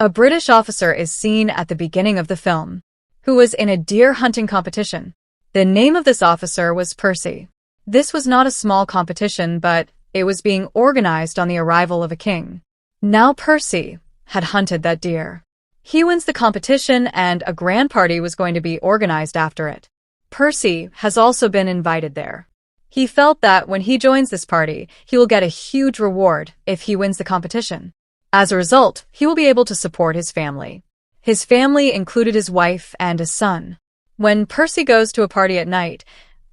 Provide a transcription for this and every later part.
A British officer is seen at the beginning of the film, who was in a deer hunting competition. The name of this officer was Percy. This was not a small competition, but it was being organized on the arrival of a king. Now Percy had hunted that deer. He wins the competition and a grand party was going to be organized after it. Percy has also been invited there. He felt that when he joins this party, he will get a huge reward if he wins the competition. As a result, he will be able to support his family. His family included his wife and a son. When Percy goes to a party at night,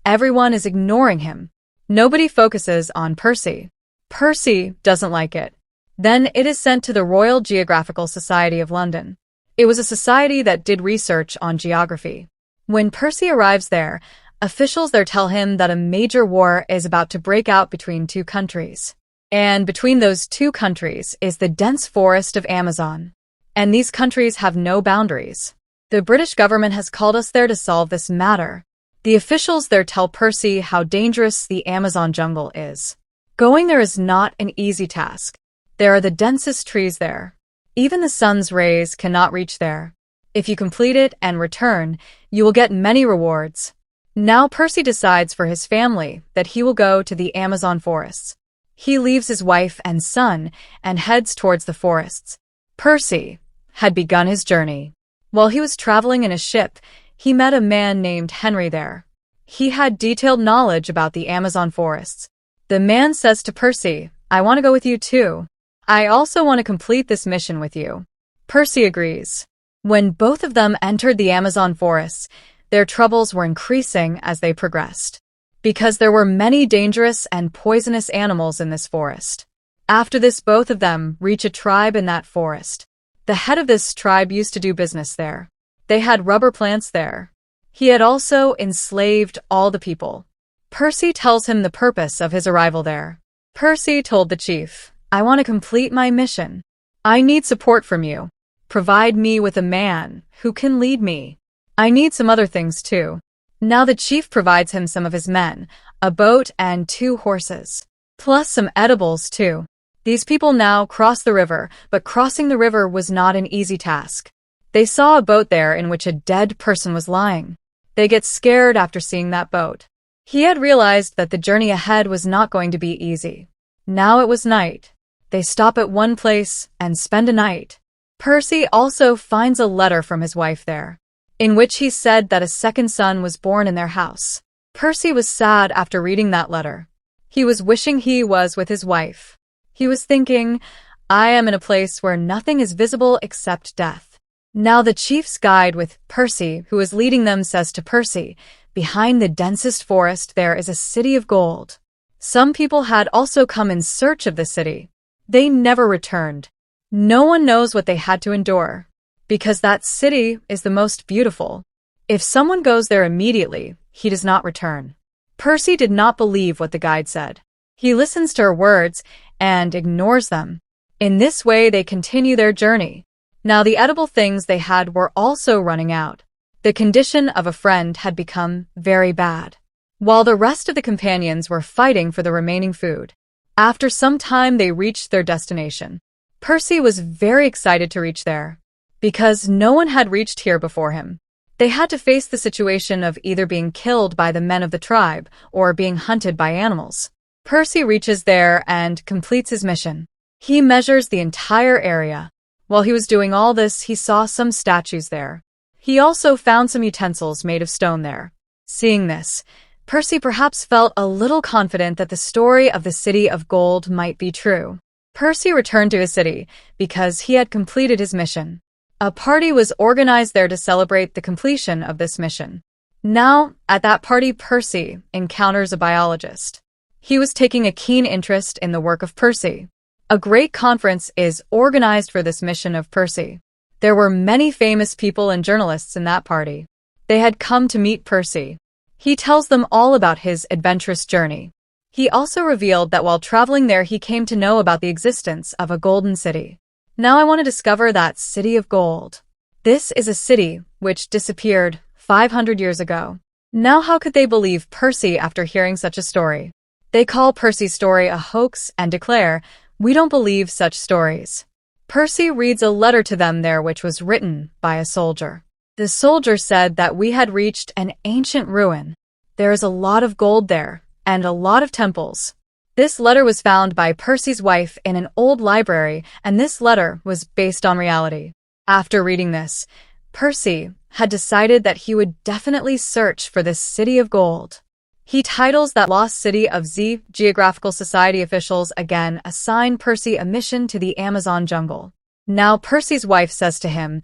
everyone is ignoring him. Nobody focuses on Percy. Percy doesn't like it. Then it is sent to the Royal Geographical Society of London. It was a society that did research on geography. When Percy arrives there, officials there tell him that a major war is about to break out between two countries. And between those two countries is the dense forest of Amazon. And these countries have no boundaries. The British government has called us there to solve this matter. The officials there tell Percy how dangerous the Amazon jungle is. Going there is not an easy task. There are the densest trees there. Even the sun's rays cannot reach there. If you complete it and return, you will get many rewards. Now Percy decides for his family that he will go to the Amazon forests. He leaves his wife and son and heads towards the forests. Percy had begun his journey. While he was traveling in a ship, he met a man named Henry there. He had detailed knowledge about the Amazon forests. The man says to Percy, "I want to go with you too. I also want to complete this mission with you." Percy agrees. When both of them entered the Amazon forests, their troubles were increasing as they progressed, because there were many dangerous and poisonous animals in this forest. After this, both of them reach a tribe in that forest. The head of this tribe used to do business there. They had rubber plants there. He had also enslaved all the people. Percy tells him the purpose of his arrival there. Percy told the chief, "I want to complete my mission. I need support from you. Provide me with a man who can lead me. I need some other things too." Now the chief provides him some of his men, a boat and 2 horses, plus some edibles too. These people now cross the river, but crossing the river was not an easy task. They saw a boat there in which a dead person was lying. They get scared after seeing that boat. He had realized that the journey ahead was not going to be easy. Now it was night. They stop at one place and spend a night. Percy also finds a letter from his wife there, in which he said that a second son was born in their house. Percy was sad after reading that letter. He was wishing he was with his wife. He was thinking, "I am in a place where nothing is visible except death." Now the chief's guide with Percy, who is leading them, says to Percy, "Behind the densest forest there is a city of gold." Some people had also come in search of the city. They never returned. No one knows what they had to endure, because that city is the most beautiful. If someone goes there immediately, he does not return. Percy did not believe what the guide said. He listens to her words and ignores them. In this way, they continue their journey. Now the edible things they had were also running out. The condition of a friend had become very bad, while the rest of the companions were fighting for the remaining food. After some time, they reached their destination. Percy was very excited to reach there, because no one had reached here before him. They had to face the situation of either being killed by the men of the tribe or being hunted by animals. Percy reaches there and completes his mission. He measures the entire area. While he was doing all this, he saw some statues there. He also found some utensils made of stone there. Seeing this, Percy perhaps felt a little confident that the story of the City of Gold might be true. Percy returned to his city because he had completed his mission. A party was organized there to celebrate the completion of this mission. Now, at that party, Percy encounters a biologist. He was taking a keen interest in the work of Percy. A great conference is organized for this mission of Percy. There were many famous people and journalists in that party. They had come to meet Percy. He tells them all about his adventurous journey. He also revealed that while traveling there, he came to know about the existence of a golden city. Now I want to discover that city of gold. This is a city which disappeared 500 years ago. Now how could they believe Percy after hearing such a story? They call Percy's story a hoax and declare, "We don't believe such stories." Percy reads a letter to them there which was written by a soldier. The soldier said that we had reached an ancient ruin. There is a lot of gold there, and a lot of temples. This letter was found by Percy's wife in an old library, and this letter was based on reality. After reading this, Percy had decided that he would definitely search for this city of gold. He titles that lost city of the Geographical Society officials again assign Percy a mission to the Amazon jungle. Now Percy's wife says to him,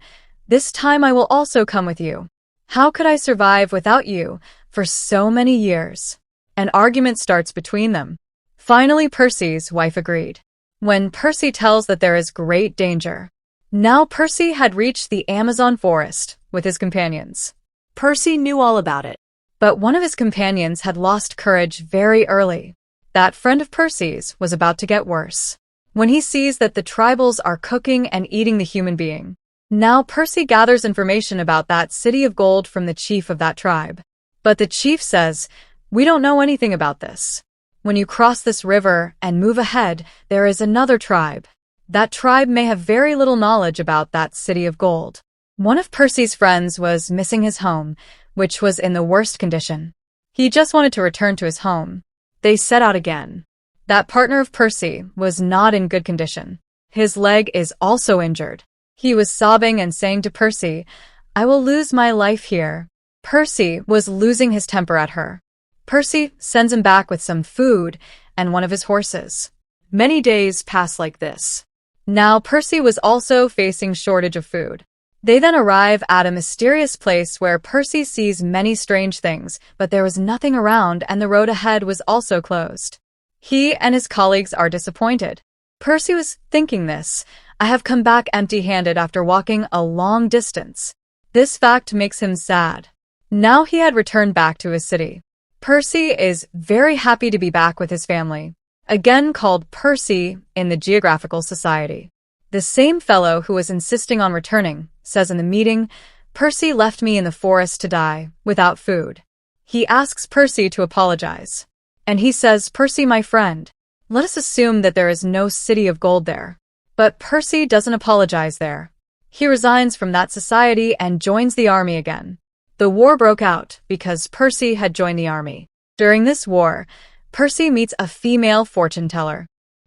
"This time I will also come with you. How could I survive without you for so many years?" An argument starts between them. Finally, Percy's wife agreed. When Percy tells that there is great danger. Now Percy had reached the Amazon forest with his companions. Percy knew all about it. But one of his companions had lost courage very early. That friend of Percy's was about to get worse. When he sees that the tribals are cooking and eating the human being. Now Percy gathers information about that city of gold from the chief of that tribe. But the chief says, "We don't know anything about this. When you cross this river and move ahead, there is another tribe. That tribe may have very little knowledge about that city of gold." One of Percy's friends was missing his home, which was in the worst condition. He just wanted to return to his home. They set out again. That partner of Percy was not in good condition. His leg is also injured. He was sobbing and saying to Percy, "I will lose my life here." Percy was losing his temper at her. Percy sends him back with some food and one of his horses. Many days pass like this. Now Percy was also facing shortage of food. They then arrive at a mysterious place where Percy sees many strange things, but there was nothing around and the road ahead was also closed. He and his colleagues are disappointed. Percy was thinking this, "I have come back empty-handed after walking a long distance." This fact makes him sad. Now he had returned back to his city. Percy is very happy to be back with his family, again called Percy in the Geographical Society. The same fellow who was insisting on returning says in the meeting, "Percy left me in the forest to die, without food." He asks Percy to apologize. And he says, "Percy, my friend, let us assume that there is no city of gold there." But Percy doesn't apologize there. He resigns from that society and joins the army again. The war broke out because Percy had joined the army. During this war, Percy meets a female fortune teller.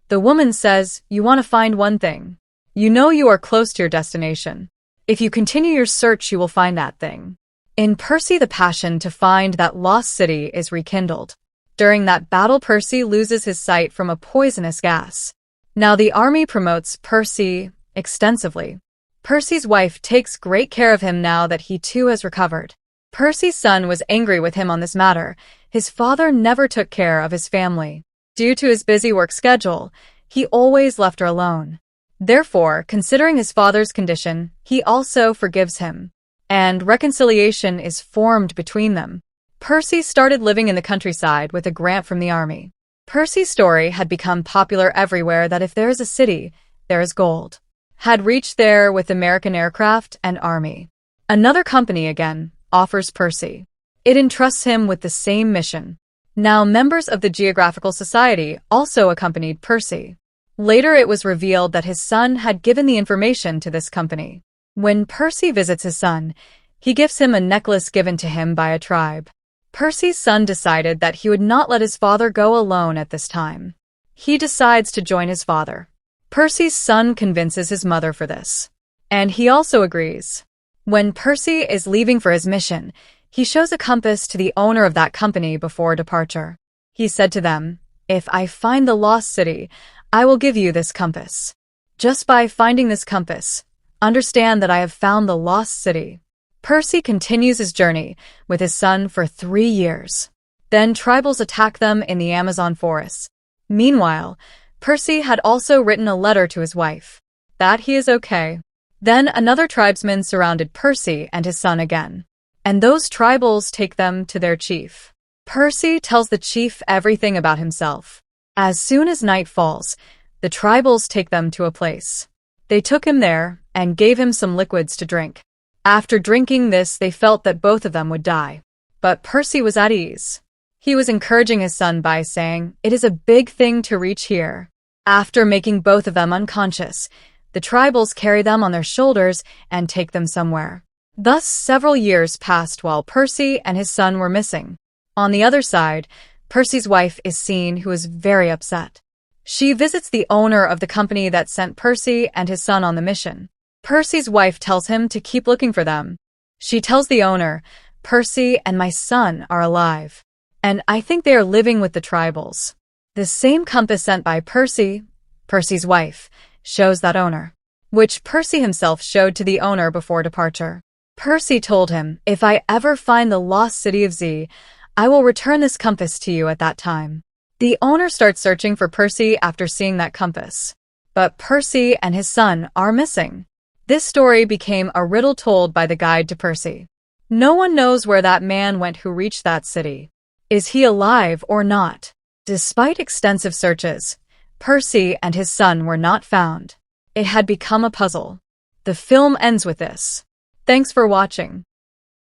The woman says, "You want to find one thing. You know you are close to your destination. If you continue your search, you will find that thing." In Percy, the passion to find that lost city is rekindled. During that battle, Percy loses his sight from a poisonous gas. Now the army promotes Percy extensively. Percy's wife takes great care of him now that he too has recovered. Percy's son was angry with him on this matter. His father never took care of his family. Due to his busy work schedule, he always left her alone. Therefore, considering his father's condition, he also forgives him, and reconciliation is formed between them. Percy started living in the countryside with a grant from the army. Percy's story had become popular everywhere that if there is a city, there is gold. Had reached there with American aircraft and army. Another company again offers Percy. It entrusts him with the same mission. Now members of the Geographical Society also accompanied Percy. Later it was revealed that his son had given the information to this company. When Percy visits his son, he gives him a necklace given to him by a tribe. Percy's son decided that he would not let his father go alone at this time. He decides to join his father. Percy's son convinces his mother for this. And he also agrees. When Percy is leaving for his mission, he shows a compass to the owner of that company before departure. He said to them, "If I find the lost city, I will give you this compass. Just by finding this compass, understand that I have found the lost city." Percy continues his journey with his son for 3 years. Then tribals attack them in the Amazon forests. Meanwhile, Percy had also written a letter to his wife, that he is okay. Then another tribesman surrounded Percy and his son again. And those tribals take them to their chief. Percy tells the chief everything about himself. As soon as night falls, the tribals take them to a place. They took him there and gave him some liquids to drink. After drinking this, they felt that both of them would die. But Percy was at ease. He was encouraging his son by saying, "It is a big thing to reach here." After making both of them unconscious, The tribals carry them on their shoulders and take them somewhere. Thus, several years passed while Percy and his son were missing. On the other side, Percy's wife is seen, who is very upset. She visits the owner of the company that sent Percy and his son on the mission. Percy's wife tells him to keep looking for them. She tells the owner, "Percy and my son are alive, and I think they are living with the tribals." The same compass sent by Percy's wife, shows that owner, which Percy himself showed to the owner before departure. Percy told him, "If I ever find the lost city of Z, I will return this compass to you at that time." The owner starts searching for Percy after seeing that compass. But Percy and his son are missing. This story became a riddle told by the guide to Percy. No one knows where that man went who reached that city. Is he alive or not? Despite extensive searches, Percy and his son were not found. It had become a puzzle. The film ends with this. Thanks for watching.